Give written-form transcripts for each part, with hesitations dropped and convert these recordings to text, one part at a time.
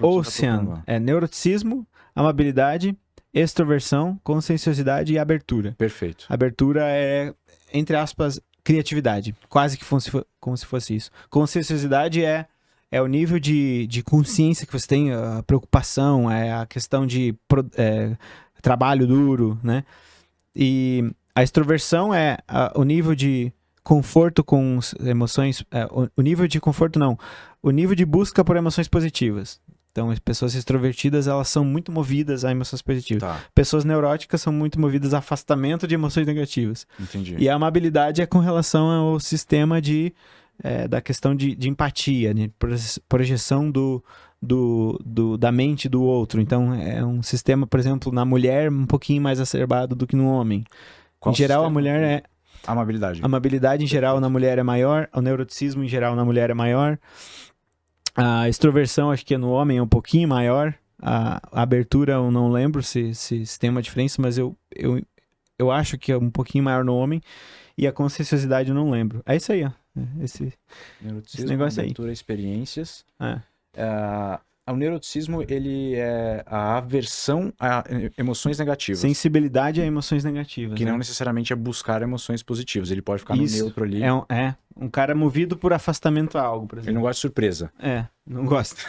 Ocean é neuroticismo, amabilidade, extroversão, conscienciosidade e abertura. Perfeito. Abertura é, entre aspas, criatividade. Quase que como se fosse isso. Conscienciosidade é o nível de consciência que você tem, a preocupação, é a questão de trabalho duro, né? E a extroversão é o nível de conforto com emoções... o nível de conforto, não. O nível de busca por emoções positivas. Então, as pessoas extrovertidas, elas são muito movidas a emoções positivas. Tá, Pessoas neuróticas são muito movidas a afastamento de emoções negativas. entendi. E a amabilidade é com relação ao sistema da questão de empatia, de projeção da mente do outro. Então, é um sistema, por exemplo, na mulher, um pouquinho mais acerbado do que no homem. Qual em geral, a sistema? mulher é... Amabilidade. A amabilidade, em geral, na mulher é maior. O neuroticismo, em geral, na mulher é maior. A extroversão, acho que no homem é um pouquinho maior. A abertura, eu não lembro se tem uma diferença, mas eu acho que é um pouquinho maior no homem. E a conscienciosidade eu não lembro. É isso aí, ó. Esse negócio aí. Abertura, experiências. É. O neuroticismo, ele é a aversão a emoções negativas. Sensibilidade a emoções negativas. Que né? não necessariamente é buscar emoções positivas. Ele pode ficar Isso. no neutro ali. Um cara movido por afastamento a algo, por exemplo. Ele não gosta de surpresa. Não gosta.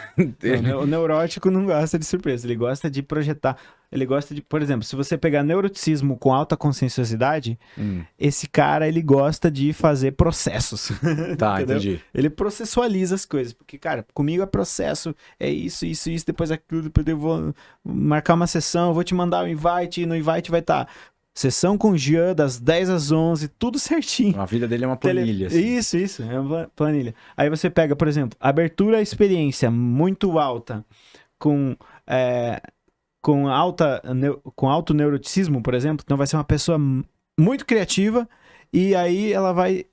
O neurótico não gosta de surpresa. Ele gosta de projetar. Ele gosta de, por exemplo, se você pegar neuroticismo com alta conscienciosidade, esse cara, ele gosta de fazer processos. Tá, entendeu? entendi. Ele processualiza as coisas. Porque, cara, comigo é processo, é isso, depois aquilo, depois eu vou marcar uma sessão, eu vou te mandar o invite, e no invite vai estar sessão com Jean, das 10 às 11, tudo certinho. A vida dele é uma planilha. Assim. Isso, é uma planilha. Aí você pega, por exemplo, abertura à experiência muito alta, com alto neuroticismo, por exemplo, então vai ser uma pessoa muito criativa e aí ela vai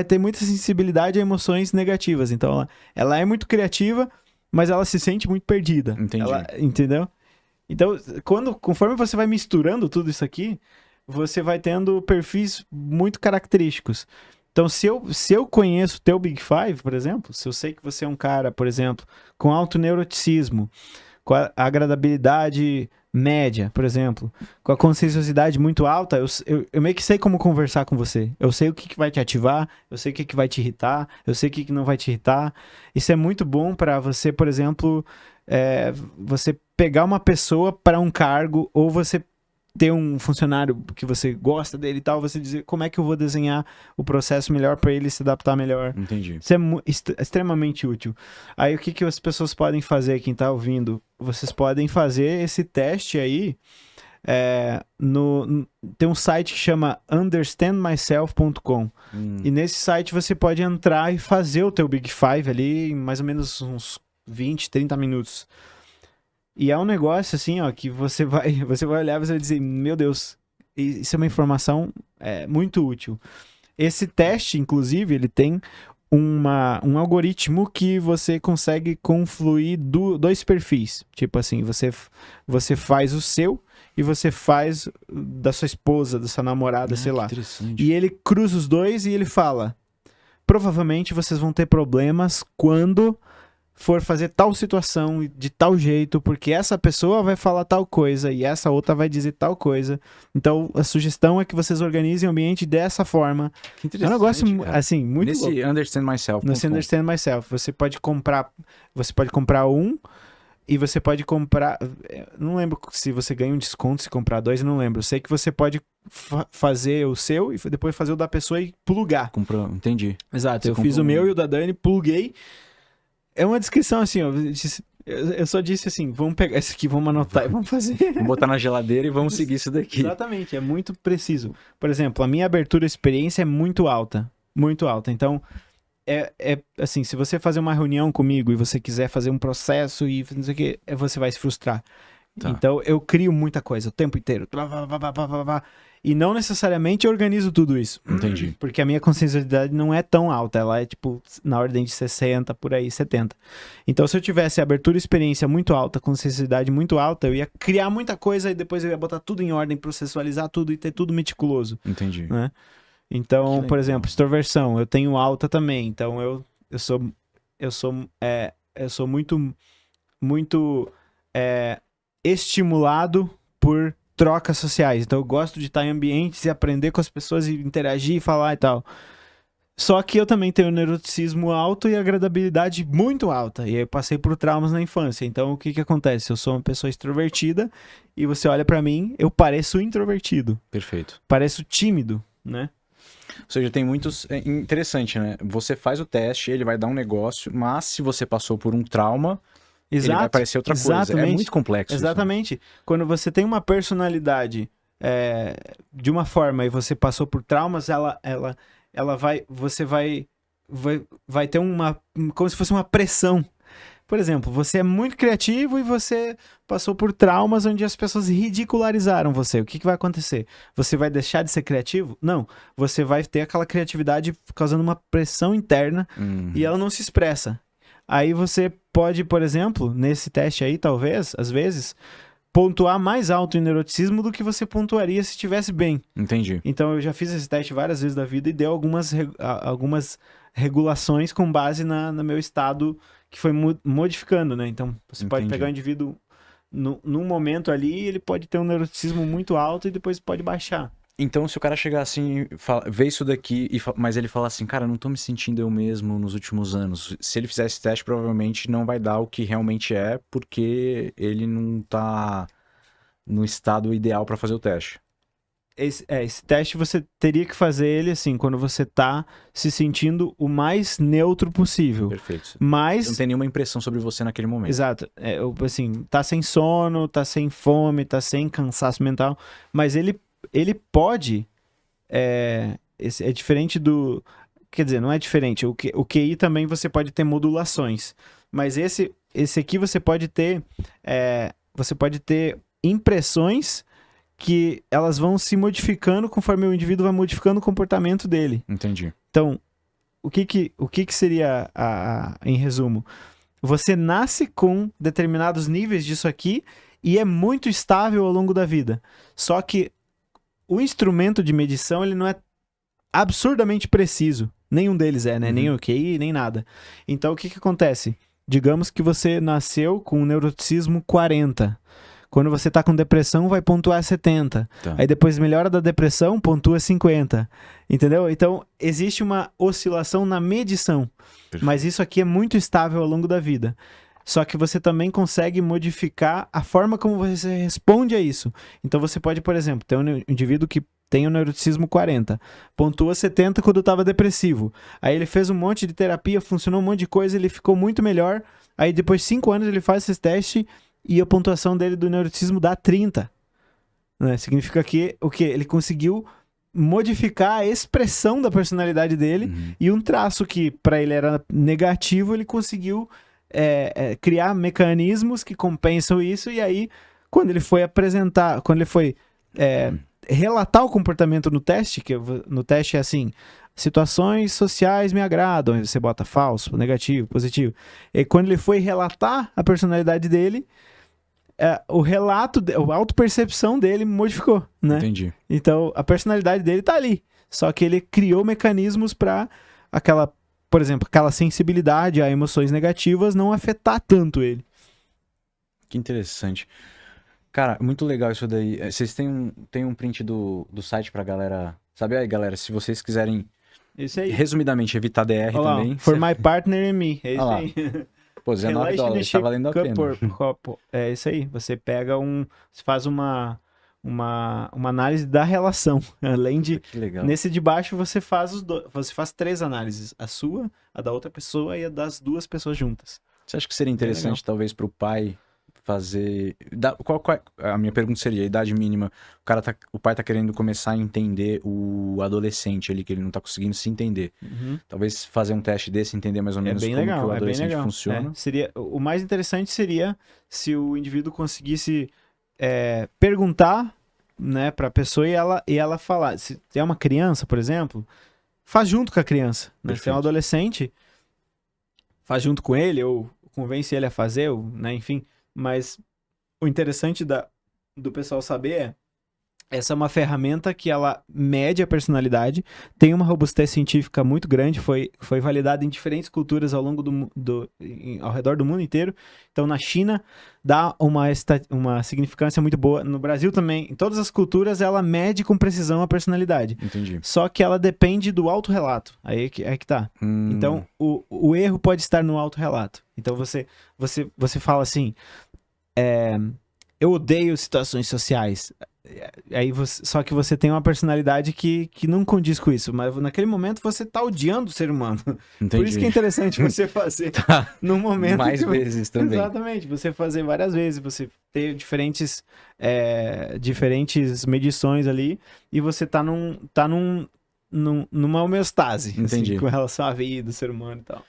ter muita sensibilidade a emoções negativas. Então ela é muito criativa, mas ela se sente muito perdida. Entendi. Entendeu? Então, conforme você vai misturando tudo isso aqui, você vai tendo perfis muito característicos. Então, se eu conheço o teu Big Five, por exemplo, se eu sei que você é um cara, por exemplo, com alto neuroticismo, com a agradabilidade média, por exemplo, com a conscienciosidade muito alta, eu meio que sei como conversar com você. Eu sei o que vai te ativar, eu sei o que vai te irritar, eu sei o que não vai te irritar. Isso é muito bom para você, por exemplo, você pegar uma pessoa para um cargo ou você ter um funcionário que você gosta dele e tal, você dizer como é que eu vou desenhar o processo melhor para ele se adaptar melhor. Entendi. Isso é extremamente útil. Aí o que as pessoas podem fazer, quem tá ouvindo? Vocês podem fazer esse teste aí. Tem um site que chama understandmyself.com e nesse site você pode entrar e fazer o teu Big Five ali em mais ou menos uns 20, 30 minutos. E é um negócio assim, ó, que você vai olhar e você vai dizer, meu Deus, isso é uma informação muito útil. Esse teste, inclusive, ele tem um algoritmo que você consegue confluir dois perfis. Tipo assim, você faz o seu e você faz da sua esposa, da sua namorada, sei lá. E ele cruza os dois e ele fala, provavelmente vocês vão ter problemas quando for fazer tal situação de tal jeito, porque essa pessoa vai falar tal coisa e essa outra vai dizer tal coisa. Então, a sugestão é que vocês organizem o ambiente dessa forma. Que interessante, é um negócio, cara. assim, muito louco. Nesse Understand Myself. Nesse Understand Myself. Você pode comprar um e você pode comprar... Não lembro se você ganha um desconto se comprar dois, eu não lembro. Eu sei que você pode fazer o seu e depois fazer o da pessoa e plugar. Entendi. Exato. Eu fiz o meu e o da Dani, pluguei. É uma descrição assim, ó. Eu só disse assim, vamos pegar esse aqui, vamos anotar e vamos fazer. Vamos botar na geladeira e vamos seguir isso daqui. Exatamente, é muito preciso. Por exemplo, a minha abertura à experiência é muito alta. Muito alta. Então, assim, se você fazer uma reunião comigo e você quiser fazer um processo e não sei o que, você vai se frustrar. Tá. Então, eu crio muita coisa o tempo inteiro. E não necessariamente eu organizo tudo isso. Entendi. Porque a minha consciencialidade não é tão alta. Ela é, tipo, na ordem de 60, por aí, 70. Então, se eu tivesse abertura e experiência muito alta, consciencialidade muito alta, eu ia criar muita coisa e depois eu ia botar tudo em ordem, processualizar tudo e ter tudo meticuloso. Entendi. Né? Então, por exemplo, extroversão. Eu tenho alta também. Então, eu sou muito muito estimulado por trocas sociais. Então eu gosto de estar em ambientes e aprender com as pessoas e interagir e falar e tal. Só que eu também tenho neuroticismo alto e agradabilidade muito alta. E aí eu passei por traumas na infância. Então o que que acontece? Eu sou uma pessoa extrovertida e você olha pra mim, eu pareço introvertido. Perfeito. Pareço tímido, né? Ou seja, tem muitos... É interessante, né? Você faz o teste, ele vai dar um negócio, mas se você passou por um trauma, ele vai parecer outra coisa. Exatamente. É muito complexo Exatamente. isso, né? Quando você tem uma personalidade de uma forma e você passou por traumas, você vai ter como se fosse uma pressão. Por exemplo, você é muito criativo e você passou por traumas onde as pessoas ridicularizaram você. O que vai acontecer? Você vai deixar de ser criativo? Não. Você vai ter aquela criatividade causando uma pressão interna e ela não se expressa. Aí você pode, por exemplo, nesse teste aí, talvez, às vezes, pontuar mais alto em neuroticismo do que você pontuaria se estivesse bem. Entendi. Então eu já fiz esse teste várias vezes da vida e deu algumas regulações com base no meu estado que foi modificando, né? Então você pode pegar o indivíduo num momento ali, ele pode ter um neuroticismo muito alto e depois pode baixar. Então, se o cara chegar assim, ver isso daqui, mas ele falar assim, cara, não tô me sentindo eu mesmo nos últimos anos. Se ele fizer esse teste, provavelmente não vai dar o que realmente é, porque ele não tá no estado ideal para fazer o teste. Esse teste você teria que fazer ele assim, quando você tá se sentindo o mais neutro possível. Perfeito. Mas... Não tem nenhuma impressão sobre você naquele momento. Exato. Assim, tá sem sono, tá sem fome, tá sem cansaço mental, mas ele pode... É diferente do... Quer dizer, não é diferente. O QI também você pode ter modulações. Mas esse aqui você pode ter... você pode ter impressões que elas vão se modificando conforme o indivíduo vai modificando o comportamento dele. Entendi. Então, o que seria, em resumo? Você nasce com determinados níveis disso aqui e é muito estável ao longo da vida. Só que o instrumento de medição, ele não é absurdamente preciso. Nenhum deles é, né? Nem o QI, nem nada. Então, o que acontece? Digamos que você nasceu com um neuroticismo 40. Quando você tá com depressão, vai pontuar 70. Tá. Aí depois melhora da depressão, pontua 50. Entendeu? Então, existe uma oscilação na medição. Perfeito. Mas isso aqui é muito estável ao longo da vida. Só que você também consegue modificar a forma como você responde a isso. Então, você pode, por exemplo, ter um indivíduo que tem o neuroticismo 40, pontua 70 quando estava depressivo. Aí ele fez um monte de terapia, funcionou um monte de coisa, ele ficou muito melhor. Aí depois de 5 anos ele faz esse teste e a pontuação dele do neuroticismo dá 30. Né? Significa que o quê? Ele conseguiu modificar a expressão da personalidade dele e um traço que para ele era negativo, ele conseguiu criar mecanismos que compensam isso. E aí, quando ele foi apresentar, quando ele foi relatar o comportamento no teste, que no teste é assim: situações sociais me agradam, aí você bota falso, negativo, positivo. E quando ele foi relatar a personalidade dele, o relato, a autopercepção dele modificou, né? Entendi. Então, a personalidade dele tá ali. Só que ele criou mecanismos para por exemplo, aquela sensibilidade a emoções negativas não afetar tanto ele. Que interessante. Cara, muito legal isso daí. Vocês têm um print do site pra galera... Sabe aí, galera, se vocês quiserem, Isso aí. resumidamente, evitar DR Olha também... Lá, for my partner and me. É isso Olha lá. aí. Pô, $19, tá valendo a pena. É isso aí. Você pega você faz uma análise da relação. Além de... Que legal. Nesse de baixo você faz você faz 3 análises. A sua, a da outra pessoa e a das 2 pessoas juntas. Você acha que seria interessante, talvez, pro pai fazer... Qual a minha pergunta seria, a idade mínima. O pai tá querendo começar a entender o adolescente ali, que ele não tá conseguindo se entender. Talvez fazer um teste desse, entender mais ou menos como que o adolescente funciona. O mais interessante seria se o indivíduo conseguisse perguntar, né, pra pessoa e ela falar. Se é uma criança, por exemplo, faz junto com a criança. Né? Se é um adolescente, faz junto com ele, ou convence ele a fazer, ou, né, enfim. Mas o interessante do pessoal saber Essa é uma ferramenta que ela mede a personalidade, tem uma robustez científica muito grande, foi validada em diferentes culturas ao longo ao redor do mundo inteiro. Então, na China, dá uma significância muito boa. No Brasil também, em todas as culturas, ela mede com precisão a personalidade. Entendi. Só que ela depende do autorrelato. Aí é que tá. Então, o erro pode estar no autorrelato. Então, você fala assim, eu odeio situações sociais. Aí só que você tem uma personalidade que não condiz com isso, mas naquele momento você tá odiando o ser humano. Entendi. Por isso que é interessante você fazer num momento... Mais vezes também. Exatamente, você fazer várias vezes, você ter diferentes medições ali, e você tá numa homeostase, assim, com relação à vida do ser humano e tal.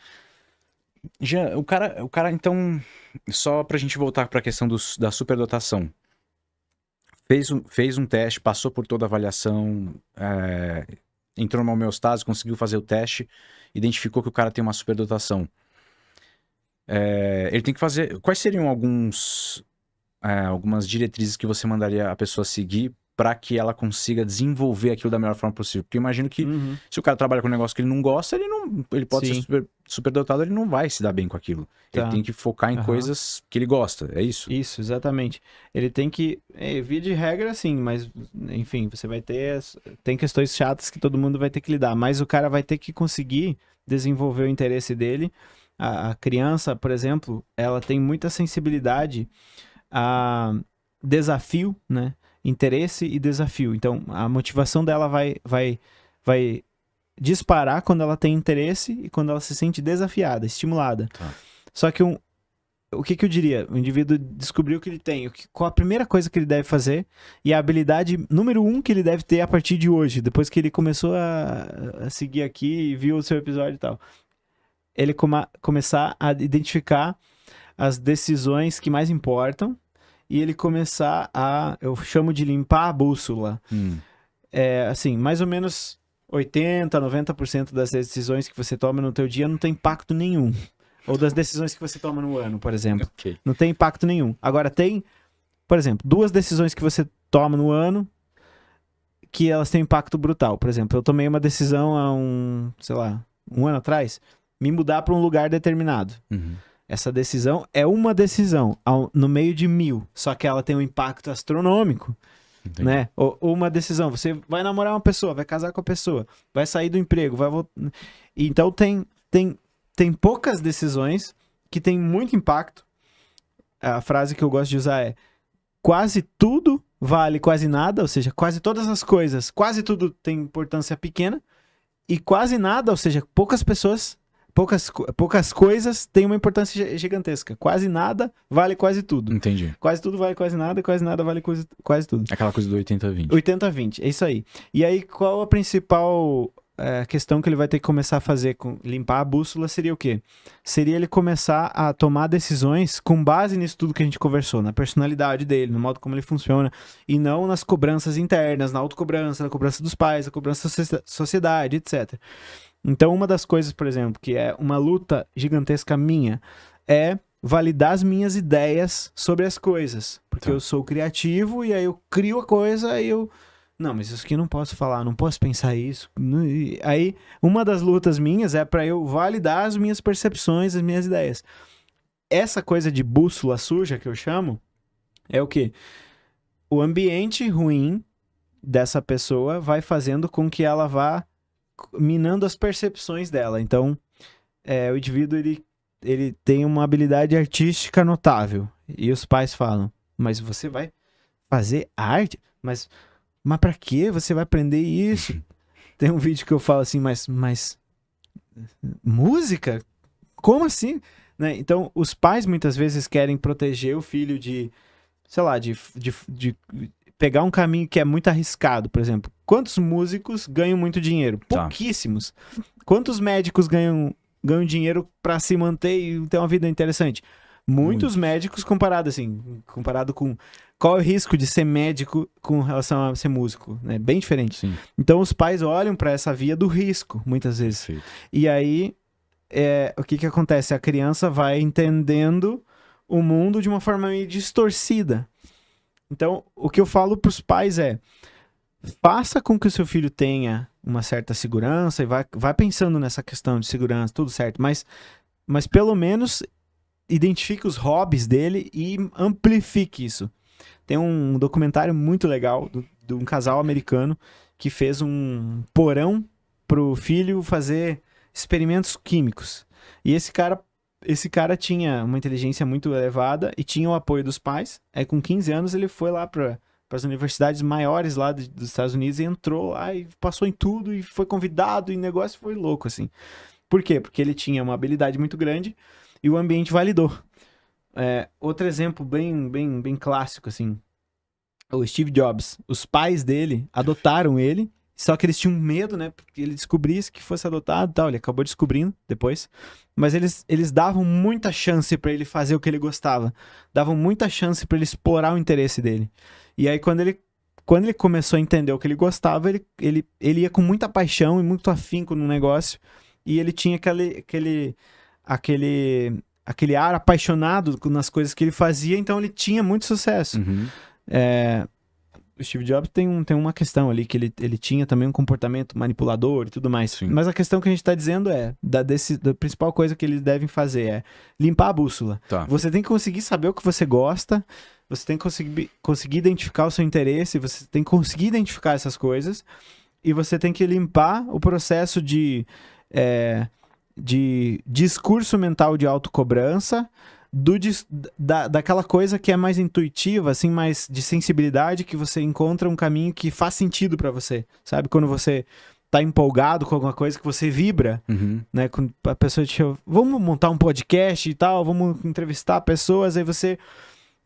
Já, o cara, então, só pra gente voltar pra questão da superdotação. Fez um teste, passou por toda a avaliação, entrou numa homeostase, conseguiu fazer o teste, identificou que o cara tem uma superdotação. Ele tem que fazer... Quais seriam algumas diretrizes que você mandaria a pessoa seguir para que ela consiga desenvolver aquilo da melhor forma possível? Porque eu imagino que se o cara trabalha com um negócio que ele não gosta, ele pode ser superdotado, ele não vai se dar bem com aquilo. Tá. Ele tem que focar em coisas que ele gosta, é isso? Isso, exatamente. Ele tem que... via de regra, sim, mas, enfim, você vai ter... Tem questões chatas que todo mundo vai ter que lidar, mas o cara vai ter que conseguir desenvolver o interesse dele. A criança, por exemplo, ela tem muita sensibilidade a desafio, né? Interesse e desafio. Então, a motivação dela vai disparar quando ela tem interesse e quando ela se sente desafiada, estimulada. Tá. Só que o que eu diria? O indivíduo descobriu que ele tem. Qual a primeira coisa que ele deve fazer e a habilidade número 1 que ele deve ter a partir de hoje, depois que ele começou a seguir aqui e viu o seu episódio e tal. Ele começar a identificar as decisões que mais importam e ele começar eu chamo de limpar a bússola. Assim, mais ou menos 80%, 90% das decisões que você toma no teu dia não tem impacto nenhum. Ou das decisões que você toma no ano, por exemplo. Okay. Não tem impacto nenhum. Agora tem, por exemplo, 2 decisões que você toma no ano que elas têm impacto brutal. Por exemplo, eu tomei uma decisão há um ano atrás, me mudar para um lugar determinado. Essa decisão é uma decisão no meio de 1000, só que ela tem um impacto astronômico. Entendi. Né? Ou uma decisão, você vai namorar uma pessoa, vai casar com a pessoa, vai sair do emprego, vai voltar. Então tem poucas decisões que tem muito impacto. A frase que eu gosto de usar é: quase tudo vale quase nada, ou seja, quase todas as coisas, quase tudo tem importância pequena, e quase nada, ou seja, poucas coisas têm uma importância gigantesca. Quase nada vale quase tudo. Entendi. Quase tudo vale quase nada, e quase nada vale quase tudo. Aquela coisa do 80-20. 80-20, é isso aí. E aí, qual a principal questão que ele vai ter que começar a fazer com limpar a bússola seria o quê? Seria ele começar a tomar decisões com base nisso tudo que a gente conversou, na personalidade dele, no modo como ele funciona, e não nas cobranças internas, na autocobrança, na cobrança dos pais, na cobrança da sociedade, etc. Então, uma das coisas, por exemplo, que é uma luta gigantesca minha, é validar as minhas ideias sobre as coisas. Porque eu sou criativo e aí eu crio a coisa e eu... Não, mas isso aqui eu não posso falar, não posso pensar isso. Aí, uma das lutas minhas é para eu validar as minhas percepções, as minhas ideias. Essa coisa de bússola suja, que eu chamo, é o quê? O ambiente ruim dessa pessoa vai fazendo com que ela vá minando as percepções dela. Então, o indivíduo, ele tem uma habilidade artística notável. E os pais falam, mas você vai fazer arte? Mas pra quê? Você vai aprender isso? Tem um vídeo que eu falo assim, mas música? Como assim? Né? Então, os pais muitas vezes querem proteger o filho de, sei lá, de pegar um caminho que é muito arriscado. Por exemplo, quantos músicos ganham muito dinheiro? Pouquíssimos. Quantos médicos ganham dinheiro para se manter e ter uma vida interessante? Muitos médicos comparado com qual é o risco de ser médico com relação a ser músico, né? Bem diferente. Sim. Então os pais olham para essa via do risco, muitas vezes. Sim. E aí, o que acontece? A criança vai entendendo o mundo de uma forma meio distorcida. Então, o que eu falo pros pais é, faça com que o seu filho tenha uma certa segurança e vai pensando nessa questão de segurança, tudo certo, mas pelo menos identifique os hobbies dele e amplifique isso. Tem um documentário muito legal de um casal americano que fez um porão pro filho fazer experimentos químicos. E esse cara tinha uma inteligência muito elevada e tinha o apoio dos pais. Aí com 15 anos ele foi lá para as universidades maiores lá dos Estados Unidos e entrou lá e passou em tudo e foi convidado e o negócio foi louco, assim. Por quê? Porque ele tinha uma habilidade muito grande e o ambiente validou. Outro exemplo bem clássico, assim, o Steve Jobs. Os pais dele adotaram ele, só que eles tinham medo, né? Porque ele descobrisse que fosse adotado e tal. Ele acabou descobrindo depois. Mas eles davam muita chance pra ele fazer o que ele gostava. Davam muita chance pra ele explorar o interesse dele. E aí, quando ele começou a entender o que ele gostava, ele ia com muita paixão e muito afinco no negócio. E ele tinha aquele ar apaixonado nas coisas que ele fazia, então ele tinha muito sucesso. Uhum. O Steve Jobs tem uma questão ali, que ele tinha também um comportamento manipulador e tudo mais. Sim. Mas a questão que a gente tá dizendo da principal coisa que eles devem fazer é limpar a bússola. Tá. Você tem que conseguir saber o que você gosta, você tem que conseguir identificar o seu interesse, você tem que conseguir identificar essas coisas, e você tem que limpar o processo de discurso mental de autocobrança, daquela coisa que é mais intuitiva, assim, mais de sensibilidade, que você encontra um caminho que faz sentido pra você, sabe? Quando você tá empolgado com alguma coisa que você vibra, né? Quando a pessoa te chama, vamos montar um podcast e tal, vamos entrevistar pessoas, aí você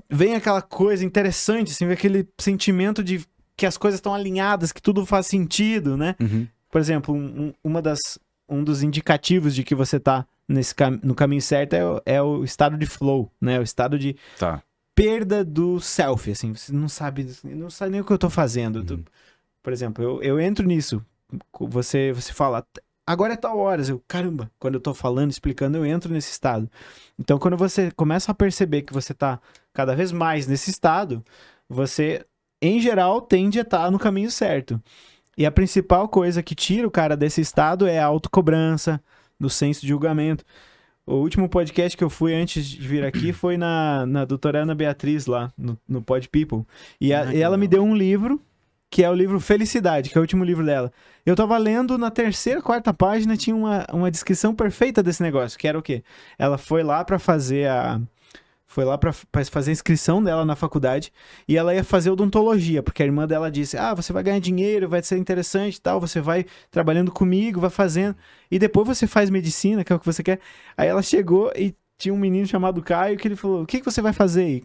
vem aquela coisa interessante, assim, vem aquele sentimento de que as coisas estão alinhadas, que tudo faz sentido, né? Por exemplo, um dos indicativos de que você tá no caminho certo é o estado de flow, né? O estado de perda do self, assim. Você não sabe nem o que eu tô fazendo. Por exemplo, eu entro nisso. Você fala, agora é tal horas. Caramba, quando eu tô falando, explicando, eu entro nesse estado. Então, quando você começa a perceber que você tá cada vez mais nesse estado, você, em geral, tende a estar no caminho certo. E a principal coisa que tira o cara desse estado é a autocobrança, do senso de julgamento. O último podcast que eu fui antes de vir aqui foi na doutora Ana Beatriz lá, no Pod People. E ela me deu um livro, que é o livro Felicidade, que é o último livro dela. Eu tava lendo, na terceira, quarta página, tinha uma descrição perfeita desse negócio, que era o quê? Ela foi lá pra fazer pra fazer a inscrição dela na faculdade, e ela ia fazer odontologia, porque a irmã dela disse, você vai ganhar dinheiro, vai ser interessante e tal, você vai trabalhando comigo, vai fazendo, e depois você faz medicina, que é o que você quer. Aí ela chegou e tinha um menino chamado Caio, que ele falou, o que você vai fazer? E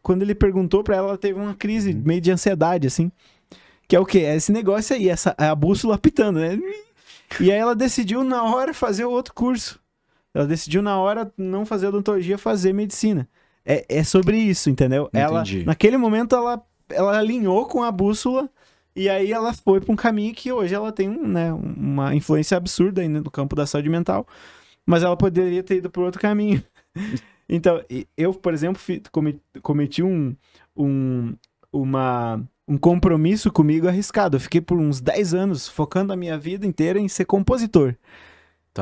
quando ele perguntou pra ela, ela teve uma crise meio de ansiedade, assim, que é o quê? É esse negócio aí, a bússola apitando, né? E aí ela decidiu na hora fazer o outro curso. Ela decidiu na hora não fazer odontologia, fazer medicina. É sobre isso, entendeu? Entendi. Naquele momento, ela alinhou com a bússola e aí ela foi para um caminho que hoje ela tem uma influência absurda ainda no campo da saúde mental, mas ela poderia ter ido por outro caminho. Então, eu, por exemplo, cometi um compromisso comigo arriscado. Eu fiquei por uns 10 anos focando a minha vida inteira em ser compositor.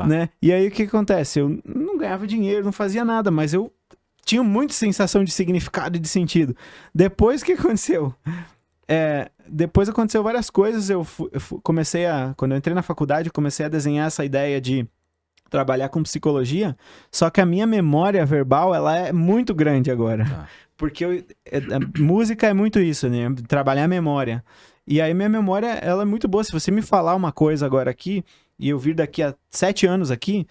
Né? E aí, o que acontece? Eu não ganhava dinheiro, não fazia nada, mas eu tinha muita sensação de significado e de sentido. Depois, o que aconteceu? Depois aconteceu várias coisas. Quando eu entrei na faculdade, eu comecei a desenhar essa ideia de trabalhar com psicologia, só que a minha memória verbal, ela é muito grande agora. Porque a música é muito isso, né? Trabalhar a memória. E aí minha memória, ela é muito boa. Se você me falar uma coisa agora aqui, e eu vir daqui a 7 anos aqui,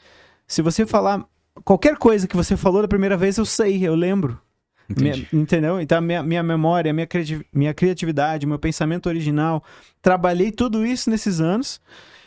se você falar qualquer coisa que você falou da primeira vez, eu sei, eu lembro. Entendeu? Então, minha memória, minha criatividade, meu pensamento original, trabalhei tudo isso nesses anos.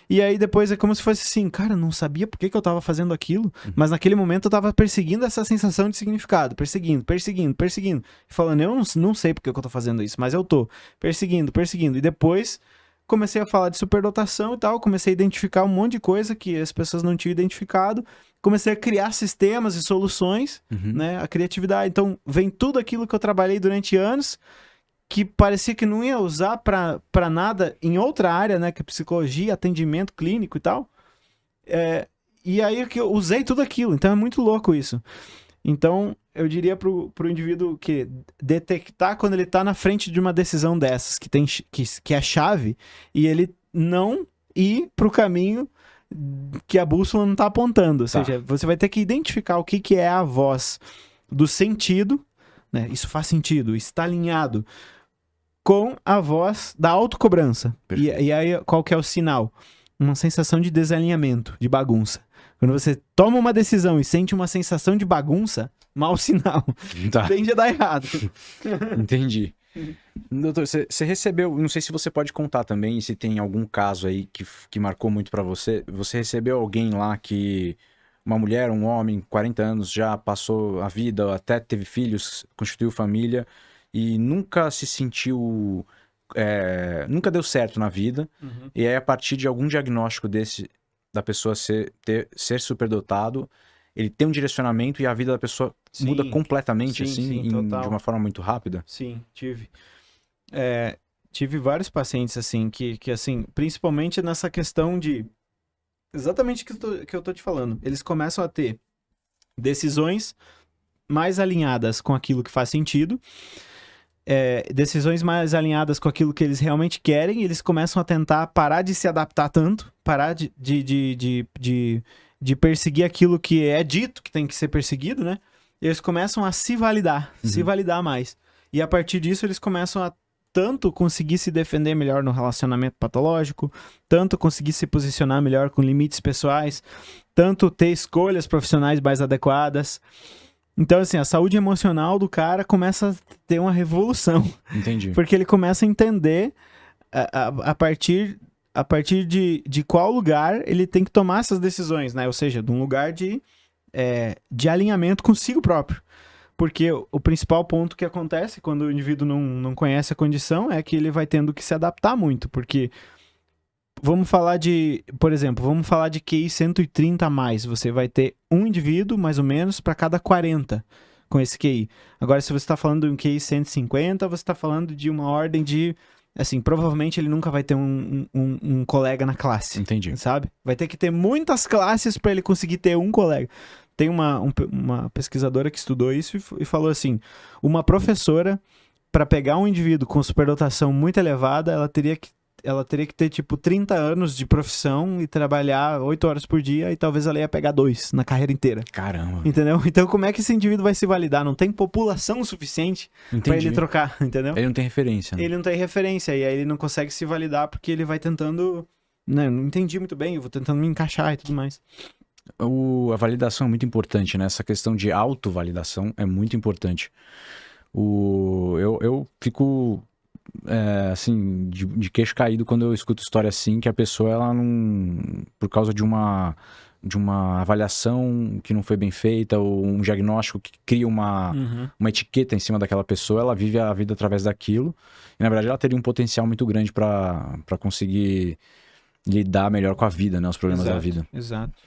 E aí depois é como se fosse assim, cara, não sabia por que eu tava fazendo aquilo, mas naquele momento eu tava perseguindo essa sensação de significado, perseguindo, e falando, eu não sei por que eu tô fazendo isso, mas eu tô perseguindo, e depois comecei a falar de superdotação e tal, comecei a identificar um monte de coisa que as pessoas não tinham identificado, comecei a criar sistemas e soluções, né, a criatividade, então vem tudo aquilo que eu trabalhei durante anos, que parecia que não ia usar pra nada em outra área, né? Que é psicologia, atendimento clínico e tal. E aí que eu usei tudo aquilo. Então é muito louco isso. Então, eu diria pro indivíduo que detectar quando ele tá na frente de uma decisão dessas, que é chave, e ele não ir pro caminho que a bússola não tá apontando. Ou seja, você vai ter que identificar o que é a voz do sentido, né? Isso faz sentido, está alinhado com a voz da autocobrança. E aí, qual que é o sinal? Uma sensação de desalinhamento, de bagunça. Quando você toma uma decisão e sente uma sensação de bagunça, mau sinal. Tende a dar errado. Entendi. Doutor, você recebeu, não sei se você pode contar também, se tem algum caso aí que marcou muito pra você. Você recebeu alguém lá que, uma mulher, um homem, 40 anos, já passou a vida, até teve filhos, constituiu família e nunca se sentiu, nunca deu certo na vida. Uhum. E aí, a partir de algum diagnóstico desse, da pessoa ser superdotado, ele tem um direcionamento e a vida da pessoa muda completamente, de uma forma muito rápida? Sim, tive. Tive vários pacientes, assim, que assim, principalmente nessa questão de... Exatamente o que eu tô te falando. Eles começam a ter decisões mais alinhadas com aquilo que faz sentido, decisões mais alinhadas com aquilo que eles realmente querem, e eles começam a tentar parar de se adaptar tanto, parar de perseguir aquilo que é dito que tem que ser perseguido, né? E eles começam a se validar mais. E a partir disso, eles começam a tanto conseguir se defender melhor no relacionamento patológico, tanto conseguir se posicionar melhor com limites pessoais, tanto ter escolhas profissionais mais adequadas. Então, assim, a saúde emocional do cara começa a ter uma revolução. Entendi. Porque ele começa a entender a partir de qual lugar ele tem que tomar essas decisões, né? Ou seja, de um lugar de alinhamento consigo próprio. Porque o principal ponto que acontece quando o indivíduo não conhece a condição é que ele vai tendo que se adaptar muito. Porque, por exemplo, vamos falar de QI 130 a mais. Você vai ter um indivíduo, mais ou menos, para cada 40 com esse QI. Agora, se você está falando de um QI 150, você está falando de uma ordem de... Assim, provavelmente ele nunca vai ter um colega na classe. Entendi. Sabe? Vai ter que ter muitas classes para ele conseguir ter um colega. Tem uma pesquisadora que estudou isso e falou assim, uma professora, para pegar um indivíduo com superdotação muito elevada, ela teria que ter, tipo, 30 anos de profissão e trabalhar 8 horas por dia e talvez ela ia pegar 2 na carreira inteira. Caramba. Entendeu? Então, como é que esse indivíduo vai se validar? Não tem população suficiente pra ele trocar, entendeu? Ele não tem referência. Né? Ele não tem referência e aí ele não consegue se validar porque ele vai tentando... Né, não entendi muito bem, eu vou tentando me encaixar e tudo mais. A validação é muito importante, né? Essa questão de autovalidação é muito importante. Eu fico... assim, de queixo caído quando eu escuto história assim, que a pessoa, ela não... Por causa de uma avaliação que não foi bem feita, ou um diagnóstico que cria uma etiqueta em cima daquela pessoa, ela vive a vida através daquilo. E, na verdade, ela teria um potencial muito grande para conseguir lidar melhor com a vida, né? Os problemas da vida. Exato.